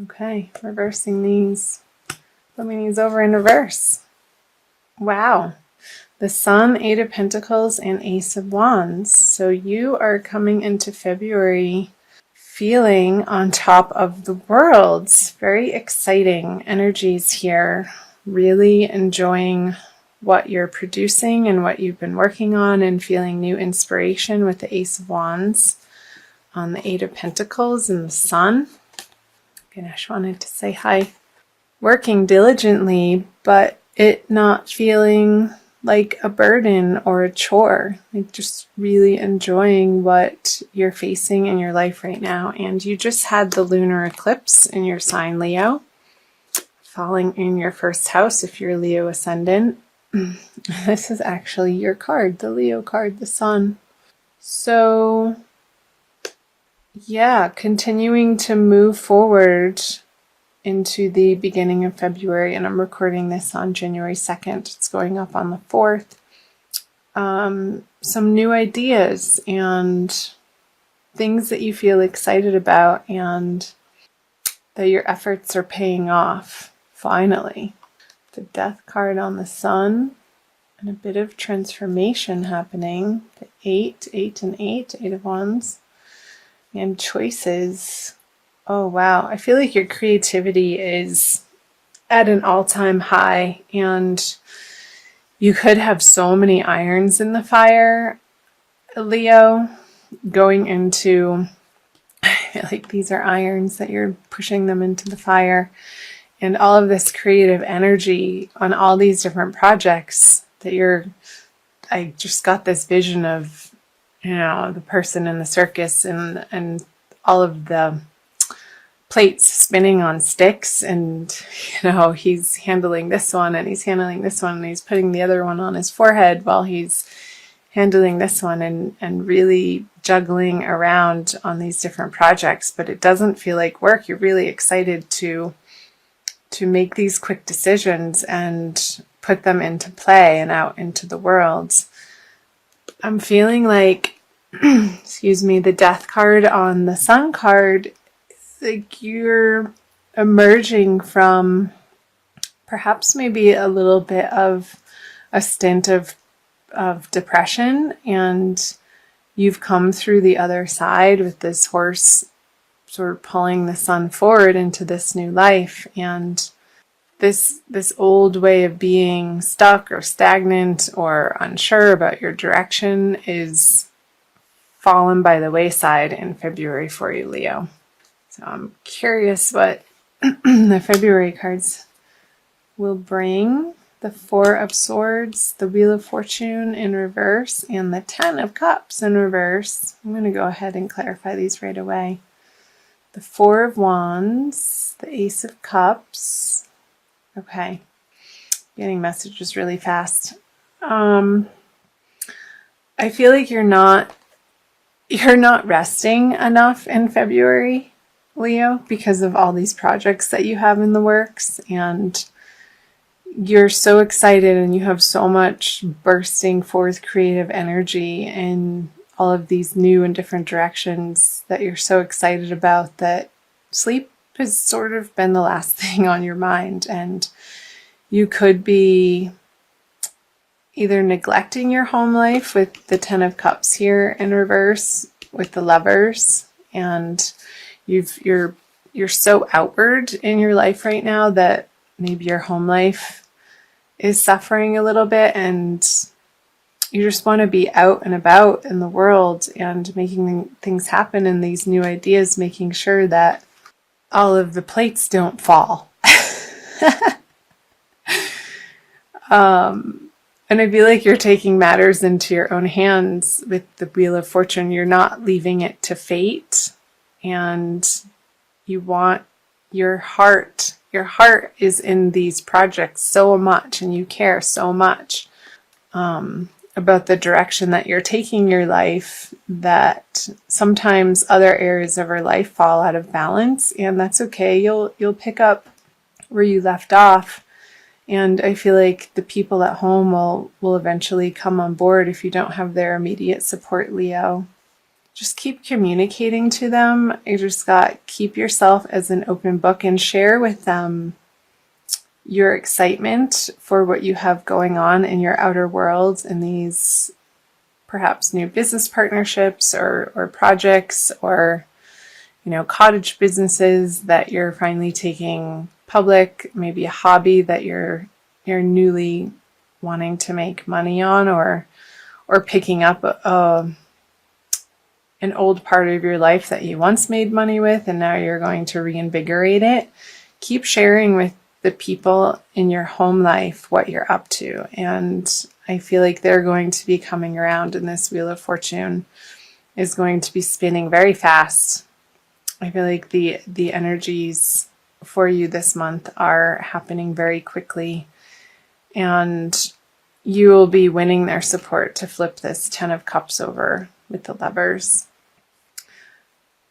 Okay, reversing these. Flipping these over in reverse. Wow. The Sun, Eight of Pentacles, and Ace of Wands. So you are coming into February feeling on top of the world. Very exciting energies here. Really enjoying what you're producing and what you've been working on, and feeling new inspiration with the Ace of Wands on the Eight of Pentacles and the Sun. Ganesh wanted to say hi. Working diligently, but it not feeling like a burden or a chore. Like just really enjoying what you're facing in your life right now. And you just had the lunar eclipse in your sign, Leo, falling in your first house if you're Leo ascendant. This is actually your card, the Leo card, the Sun. So yeah, continuing to move forward into the beginning of February, and I'm recording this on January 2nd. It's going up on the 4th. Some new ideas and things that you feel excited about, and that your efforts are paying off, finally. The Death card on the Sun, and a bit of transformation happening. The 8 and 8 of Wands, and choices. Oh wow, I feel like your creativity is at an all-time high, and you could have so many irons in the fire, Leo, going into, I feel like these are irons that you're pushing them into the fire, and all of this creative energy on all these different projects that I just got this vision of, the person in the circus and all of the plates spinning on sticks, and he's handling this one and he's handling this one and he's putting the other one on his forehead while he's handling this one, and really juggling around on these different projects. But it doesn't feel like work. You're really excited to make these quick decisions and put them into play and out into the world. I'm feeling like excuse me, the Death card on the Sun card, like you're emerging from perhaps maybe a little bit of a stint of depression, and you've come through the other side with this horse sort of pulling the Sun forward into this new life, and this old way of being stuck or stagnant or unsure about your direction is fallen by the wayside in February for you, Leo. So I'm curious what the February cards will bring. The Four of Swords, the Wheel of Fortune in reverse, and the Ten of Cups in reverse. I'm going to go ahead and clarify these right away. The Four of Wands, the Ace of Cups. Okay, getting messages really fast. I feel like you're not resting enough in February, Leo, because of all these projects that you have in the works, and you're so excited and you have so much bursting forth creative energy in all of these new and different directions that you're so excited about, that sleep has sort of been the last thing on your mind. And you could be either neglecting your home life with the Ten of Cups here in reverse with the Lovers, and you're so outward in your life right now that maybe your home life is suffering a little bit, and you just want to be out and about in the world and making things happen, and these new ideas, making sure that all of the plates don't fall. And I feel like you're taking matters into your own hands with the Wheel of Fortune. You're not leaving it to fate, and you want your heart is in these projects so much, and you care so much about the direction that you're taking your life, that sometimes other areas of our life fall out of balance, and that's okay. You'll pick up where you left off. And I feel like the people at home will eventually come on board if you don't have their immediate support, Leo. just keep communicating to them. You just got keep yourself as an open book and share with them your excitement for what you have going on in your outer world in these perhaps new business partnerships or projects or, cottage businesses that you're finally taking public, maybe a hobby that you're newly wanting to make money on, or picking up an old part of your life that you once made money with and now you're going to reinvigorate it. Keep sharing with the people in your home life what you're up to, and I feel like they're going to be coming around, and this Wheel of Fortune is going to be spinning very fast. I feel like the energies for you this month are happening very quickly, and you will be winning their support to flip this 10 of Cups over with the Lovers.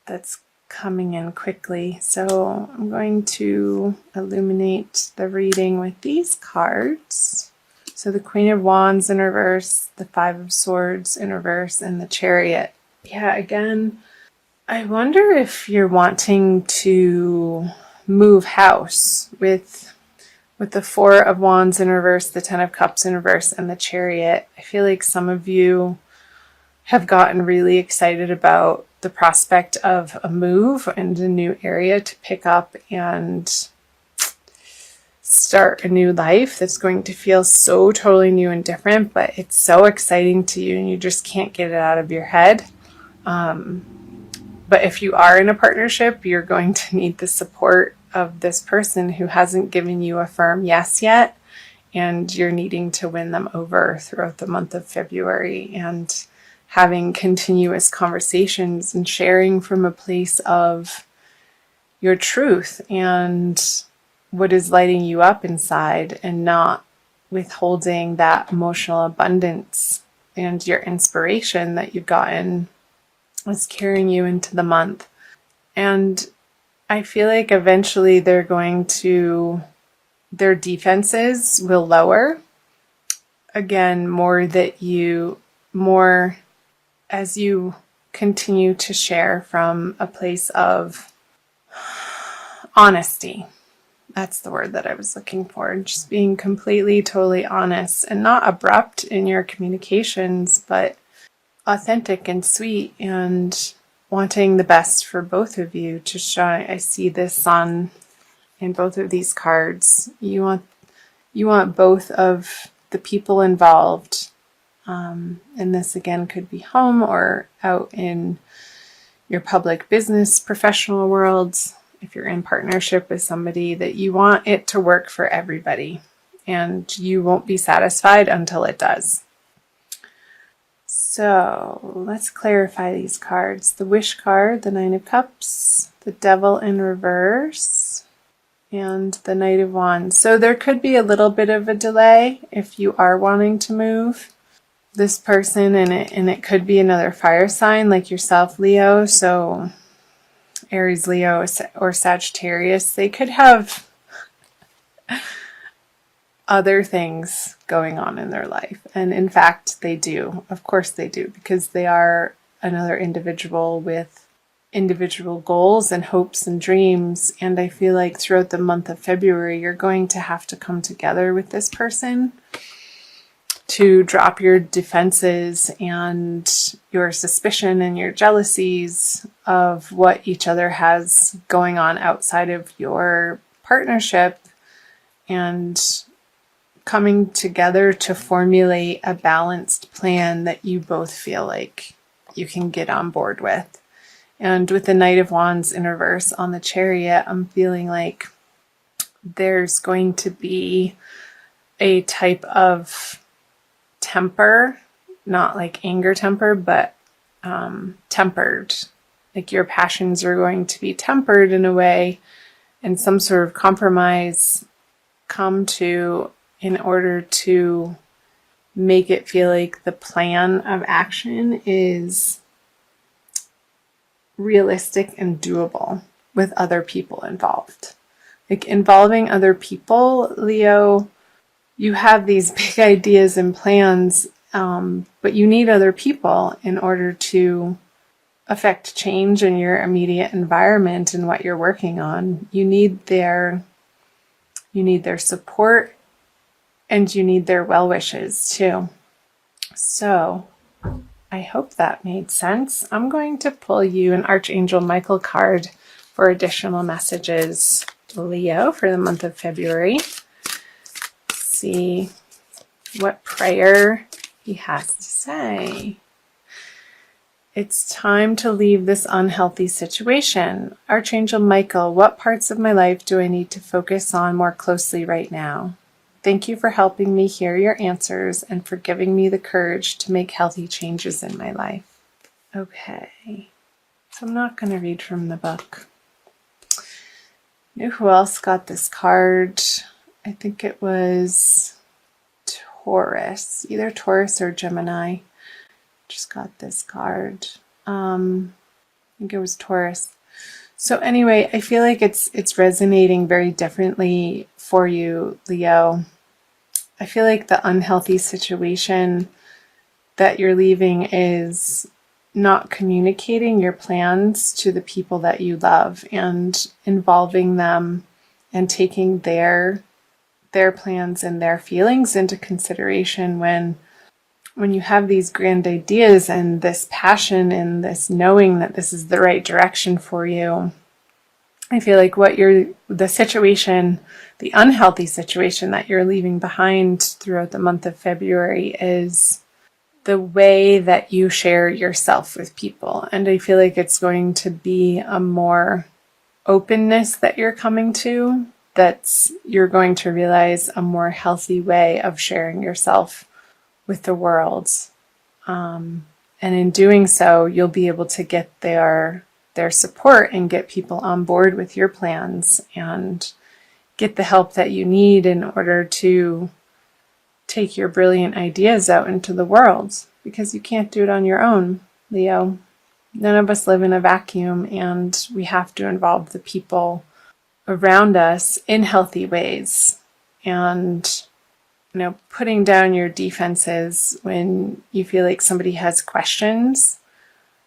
That's coming in quickly. So I'm going to illuminate the reading with these cards. So the Queen of Wands in reverse, the Five of Swords in reverse, and the Chariot. Yeah, again, I wonder if you're wanting to move house with the Four of Wands in reverse, the Ten of Cups in reverse, and the Chariot. I feel like some of you have gotten really excited about the prospect of a move and a new area to pick up and start a new life that's going to feel so totally new and different, but it's so exciting to you and you just can't get it out of your head. But if you are in a partnership, you're going to need the support of this person who hasn't given you a firm yes yet, and you're needing to win them over throughout the month of February, and having continuous conversations and sharing from a place of your truth and what is lighting you up inside, and not withholding that emotional abundance and your inspiration that you've gotten is carrying you into the month. And I feel like eventually their defenses will lower. Again, more as you continue to share from a place of honesty. That's the word that I was looking for. Just being completely, totally honest and not abrupt in your communications, but authentic and sweet and wanting the best for both of you to shine. I see the sun in both of these cards. You want both of the people involved. And this again could be home or out in your public business, professional worlds. If you're in partnership with somebody, that you want it to work for everybody, and you won't be satisfied until it does. So let's clarify these cards. The Wish card, the Nine of Cups, the Devil in reverse, and the Knight of Wands. So there could be a little bit of a delay if you are wanting to move this person, and it could be another fire sign like yourself, Leo. So Aries, Leo, or Sagittarius, they could have other things going on in their life. And in fact, they do. Of course they do, because they are another individual with individual goals and hopes and dreams. And I feel like throughout the month of February, you're going to have to come together with this person to drop your defenses and your suspicion and your jealousies of what each other has going on outside of your partnership, and coming together to formulate a balanced plan that you both feel like you can get on board with. And with the Knight of Wands in reverse on the Chariot, I'm feeling like there's going to be a type of temper, not like anger temper, but tempered. Like your passions are going to be tempered in a way, and some sort of compromise come to in order to make it feel like the plan of action is realistic and doable with other people involved. Like involving other people, Leo, you have these big ideas and plans, but you need other people in order to affect change in your immediate environment and what you're working on. You need their support, and you need their well wishes too. So I hope that made sense. I'm going to pull you an Archangel Michael card for additional messages, Leo, for the month of February. See what prayer he has to say. It's time to leave this unhealthy situation. Archangel Michael, what parts of my life do I need to focus on more closely right now? Thank you for helping me hear your answers and for giving me the courage to make healthy changes in my life. Okay, so I'm not going to read from the book. You know who else got this card? I think it was Taurus, either Taurus or Gemini. Just got this card. I think it was Taurus. So anyway, I feel like it's resonating very differently for you, Leo. I feel like the unhealthy situation that you're leaving is not communicating your plans to the people that you love and involving them and taking their plans and their feelings into consideration when you have these grand ideas and this passion and this knowing that this is the right direction for you. I feel like the situation, the unhealthy situation that you're leaving behind throughout the month of February is the way that you share yourself with people. And I feel like it's going to be a more openness that you're coming to, you're going to realize a more healthy way of sharing yourself with the world. And in doing so, you'll be able to get their support and get people on board with your plans and get the help that you need in order to take your brilliant ideas out into the world, because you can't do it on your own, Leo. None of us live in a vacuum, and we have to involve the people around us in healthy ways. And putting down your defenses when you feel like somebody has questions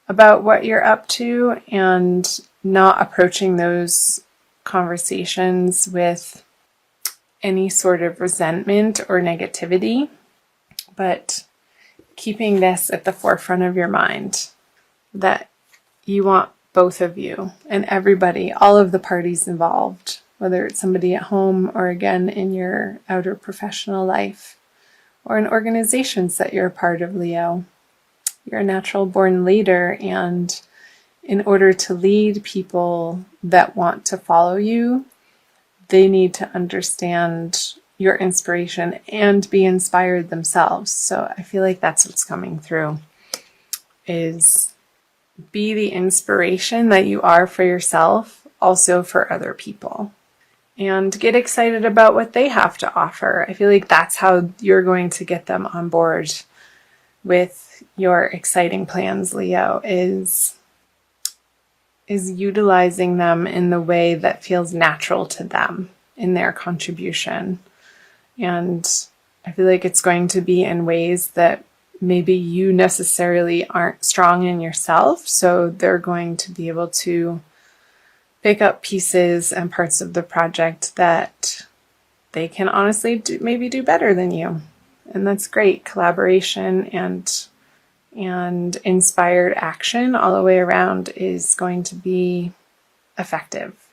about what you're up to, and not approaching those conversations with any sort of resentment or negativity, but keeping this at the forefront of your mind, that you want both of you and everybody, all of the parties involved, whether it's somebody at home or again in your outer professional life or in organizations that you're a part of, Leo. You're a natural born leader, and in order to lead people that want to follow you, they need to understand your inspiration and be inspired themselves. So I feel like that's what's coming through, is be the inspiration that you are for yourself, also for other people. And get excited about what they have to offer. I feel like that's how you're going to get them on board with your exciting plans, Leo, is utilizing them in the way that feels natural to them in their contribution. And I feel like it's going to be in ways that maybe you necessarily aren't strong in yourself, so they're going to be able to pick up pieces and parts of the project that they can honestly maybe do better than you. And that's great. Collaboration and inspired action all the way around is going to be effective.